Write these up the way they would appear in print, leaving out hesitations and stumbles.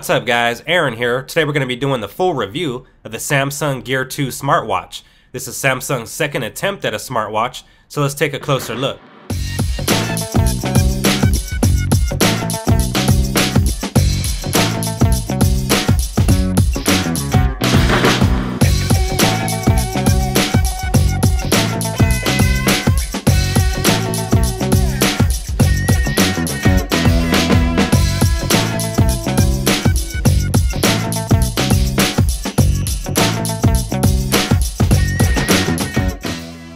What's up guys, Aaron here. Today we're going to be doing the full review of the Samsung Gear 2 smartwatch. This is Samsung's second attempt at a smartwatch, so let's take a closer look.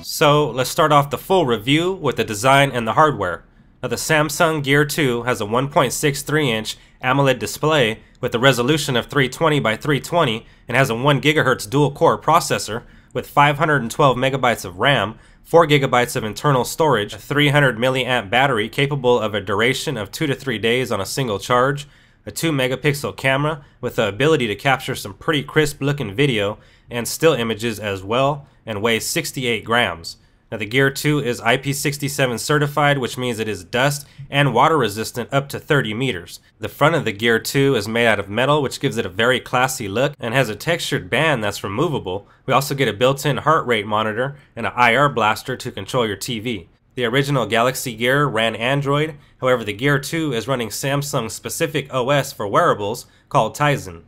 So let's start off the full review with the design and the hardware. Now the Samsung Gear 2 has a 1.63-inch AMOLED display with a resolution of 320 by 320 and has a 1 GHz dual-core processor with 512 megabytes of RAM, 4 gigabytes of internal storage, a 300 milliamp battery capable of a duration of 2 to 3 days on a single charge, a 2 megapixel camera with the ability to capture some pretty crisp looking video and still images as well, and weighs 68 grams. Now the Gear 2 is IP67 certified, which means it is dust and water resistant up to 30 meters. The front of the Gear 2 is made out of metal, which gives it a very classy look and has a textured band that's removable. We also get a built-in heart rate monitor and an IR blaster to control your TV. The original Galaxy Gear ran Android, however the Gear 2 is running Samsung's specific OS for wearables called Tizen.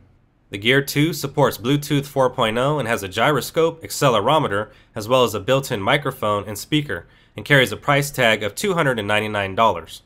The Gear 2 supports Bluetooth 4.0 and has a gyroscope, accelerometer, as well as a built-in microphone and speaker, and carries a price tag of $299.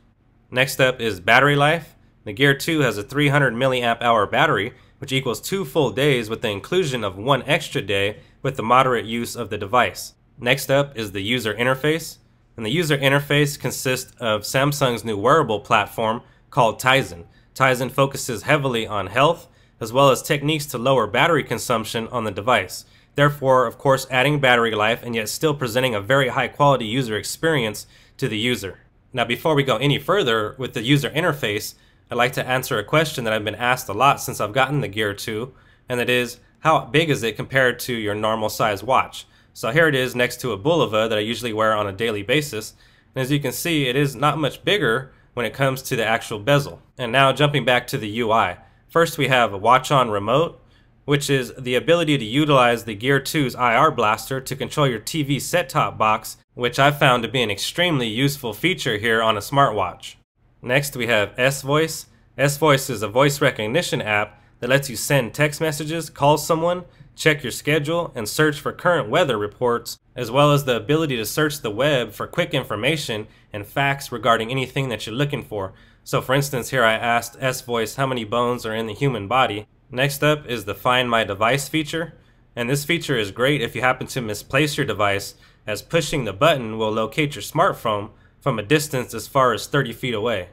Next up is battery life. The Gear 2 has a 300 mAh battery, which equals 2 full days with the inclusion of 1 extra day with the moderate use of the device. Next up is the user interface. And the user interface consists of Samsung's new wearable platform called Tizen. Tizen focuses heavily on health, as well as techniques to lower battery consumption on the device. Therefore, of course, adding battery life and yet still presenting a very high quality user experience to the user. Now, before we go any further with the user interface, I'd like to answer a question that I've been asked a lot since I've gotten the Gear 2, and that is, how big is it compared to your normal size watch? So here it is next to a Bulova that I usually wear on a daily basis, and as you can see, it is not much bigger when it comes to the actual bezel. And now jumping back to the UI. First we have a watch on remote, which is the ability to utilize the Gear 2's IR blaster to control your TV set-top box, which I've found to be an extremely useful feature here on a smartwatch. Next we have S-Voice. S-Voice is a voice recognition app that lets you send text messages, call someone, check your schedule, and search for current weather reports, as well as the ability to search the web for quick information and facts regarding anything that you're looking for. So for instance, here I asked S-Voice how many bones are in the human body. Next up is the Find My Device feature, and this feature is great if you happen to misplace your device, as pushing the button will locate your smartphone from a distance as far as 30 feet away.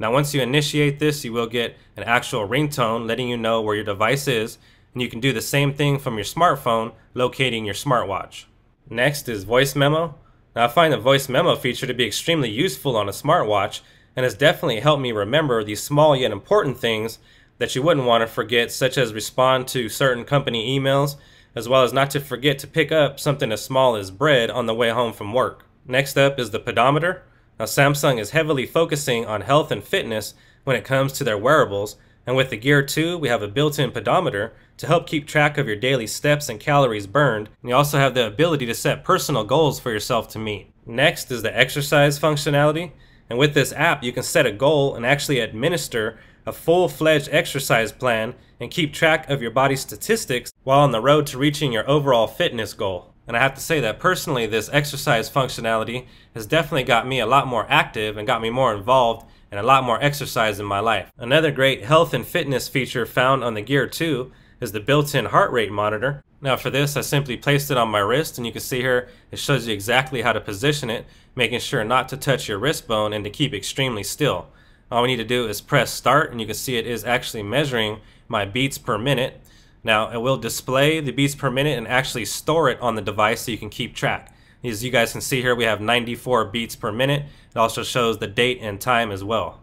Now once you initiate this, you will get an actual ringtone letting you know where your device is, and you can do the same thing from your smartphone, locating your smartwatch. Next is Voice Memo. Now I find the Voice Memo feature to be extremely useful on a smartwatch, and has definitely helped me remember these small yet important things that you wouldn't want to forget, such as respond to certain company emails, as well as not to forget to pick up something as small as bread on the way home from work. Next up is the pedometer. Now Samsung is heavily focusing on health and fitness when it comes to their wearables, and with the Gear 2 we have a built-in pedometer to help keep track of your daily steps and calories burned, and you also have the ability to set personal goals for yourself to meet. Next is the exercise functionality. And with this app, you can set a goal and actually administer a full-fledged exercise plan and keep track of your body statistics while on the road to reaching your overall fitness goal. And I have to say that personally, this exercise functionality has definitely got me a lot more active and got me more involved and a lot more exercise in my life. Another great health and fitness feature found on the Gear 2 is the built-in heart rate monitor. Now for this, I simply placed it on my wrist, and you can see here it shows you exactly how to position it, making sure not to touch your wrist bone and to keep extremely still. All we need to do is press start, and you can see it is actually measuring my beats per minute. Now it will display the beats per minute and actually store it on the device so you can keep track. As you guys can see here, we have 94 beats per minute. It also shows the date and time as well.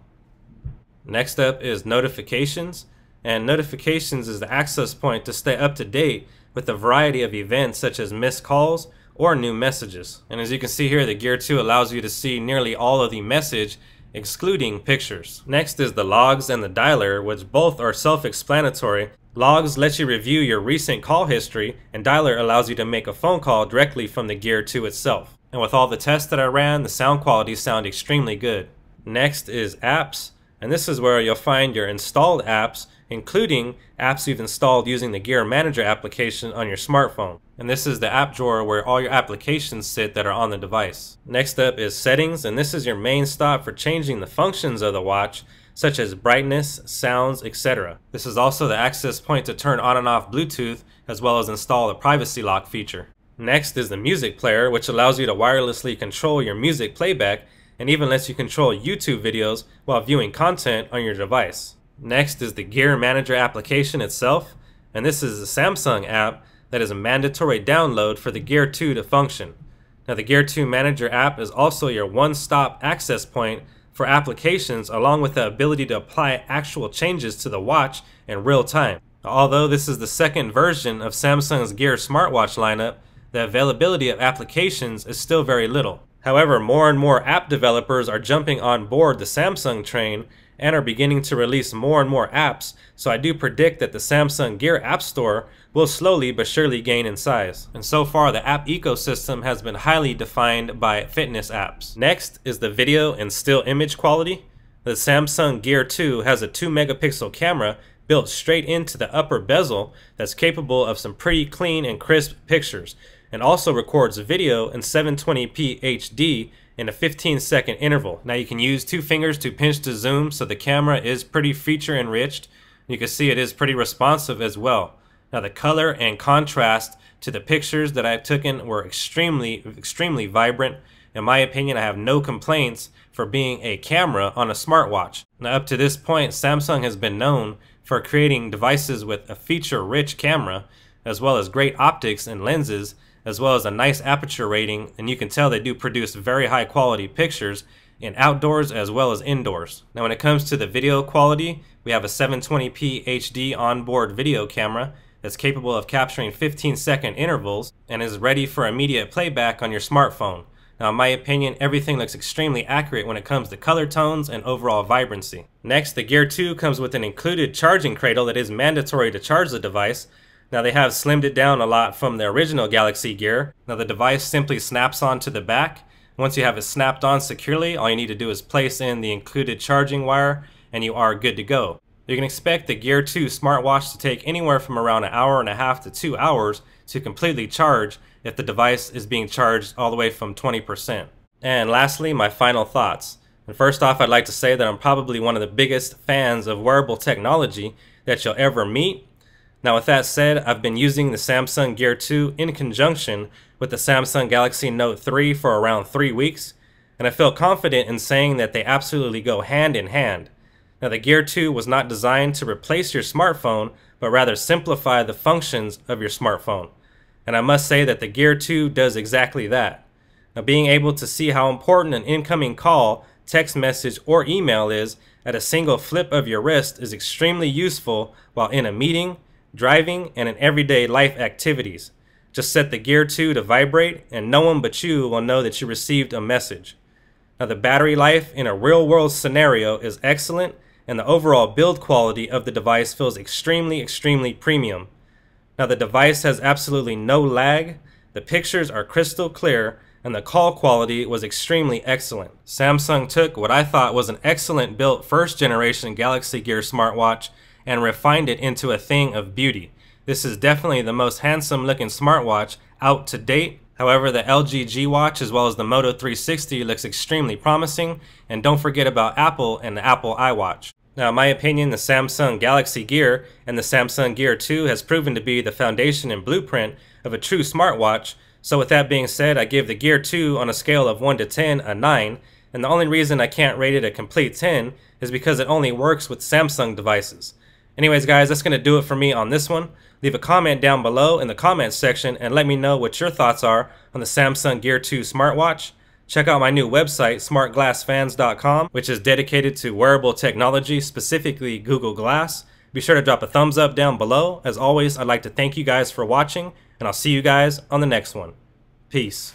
Next up is notifications. And notifications is the access point to stay up to date with a variety of events such as missed calls or new messages. And as you can see here, the Gear 2 allows you to see nearly all of the message excluding pictures. Next is the logs and the dialer, which both are self-explanatory. Logs let you review your recent call history, and dialer allows you to make a phone call directly from the Gear 2 itself. And with all the tests that I ran, the sound quality sounded extremely good. Next is apps, and this is where you'll find your installed apps, including apps you've installed using the Gear Manager application on your smartphone. And this is the app drawer where all your applications sit that are on the device. Next up is settings, and this is your main stop for changing the functions of the watch, such as brightness, sounds, etc. This is also the access point to turn on and off Bluetooth, as well as install a privacy lock feature. Next is the music player, which allows you to wirelessly control your music playback and even lets you control YouTube videos while viewing content on your device. Next is the Gear Manager application itself, and this is a Samsung app that is a mandatory download for the Gear 2 to function. Now the Gear 2 Manager app is also your one-stop access point for applications, along with the ability to apply actual changes to the watch in real time. Although this is the second version of Samsung's Gear smartwatch lineup, the availability of applications is still very little. However, more and more app developers are jumping on board the Samsung train and are beginning to release more and more apps, so I do predict that the Samsung Gear App Store will slowly but surely gain in size. And so far, the app ecosystem has been highly defined by fitness apps. Next is the video and still image quality. The Samsung Gear 2 has a 2 megapixel camera built straight into the upper bezel that's capable of some pretty clean and crisp pictures, and also records video in 720p HD in a 15-second interval. Now you can use 2 fingers to pinch to zoom, so the camera is pretty feature enriched. You can see it is pretty responsive as well. Now the color and contrast to the pictures that I've taken were extremely vibrant. In my opinion, I have no complaints for being a camera on a smartwatch. Now up to this point, Samsung has been known for creating devices with a feature-rich camera, as well as great optics and lenses, as well as a nice aperture rating, and you can tell they do produce very high quality pictures in outdoors as well as indoors. Now when it comes to the video quality, we have a 720p HD onboard video camera that's capable of capturing 15-second intervals and is ready for immediate playback on your smartphone. Now in my opinion, everything looks extremely accurate when it comes to color tones and overall vibrancy. Next, the Gear 2 comes with an included charging cradle that is mandatory to charge the device. Now they have slimmed it down a lot from the original Galaxy Gear. Now the device simply snaps onto the back. Once you have it snapped on securely, all you need to do is place in the included charging wire and you are good to go. You can expect the Gear 2 smartwatch to take anywhere from around 1.5 hours to 2 hours to completely charge if the device is being charged all the way from 20%. And lastly, my final thoughts. And first off, I'd like to say that I'm probably one of the biggest fans of wearable technology that you'll ever meet. Now with that said, I've been using the Samsung Gear 2 in conjunction with the Samsung Galaxy Note 3 for around 3 weeks, and I feel confident in saying that they absolutely go hand in hand. Now the Gear 2 was not designed to replace your smartphone, but rather simplify the functions of your smartphone. And I must say that the Gear 2 does exactly that. Now being able to see how important an incoming call, text message, or email is at a single flip of your wrist is extremely useful while in a meeting, driving, and in everyday life activities. Just set the Gear 2 to vibrate and no one but you will know that you received a message. Now the battery life in a real-world scenario is excellent, and the overall build quality of the device feels extremely premium. Now the device has absolutely no lag, the pictures are crystal clear, and the call quality was extremely excellent. Samsung took what I thought was an excellent built first generation Galaxy Gear smartwatch and refined it into a thing of beauty. This is definitely the most handsome looking smartwatch out to date. However, the LG G Watch as well as the Moto 360 looks extremely promising, and don't forget about Apple and the Apple iWatch. Now in my opinion, the Samsung Galaxy Gear and the Samsung Gear 2 has proven to be the foundation and blueprint of a true smartwatch. So with that being said, I give the Gear 2 on a scale of 1 to 10 a 9, and the only reason I can't rate it a complete 10 is because it only works with Samsung devices. Anyways guys, that's going to do it for me on this one. Leave a comment down below in the comments section and let me know what your thoughts are on the Samsung Gear 2 smartwatch. Check out my new website, SmartGlassFans.com, which is dedicated to wearable technology, specifically Google Glass. Be sure to drop a thumbs up down below. As always, I'd like to thank you guys for watching, and I'll see you guys on the next one. Peace.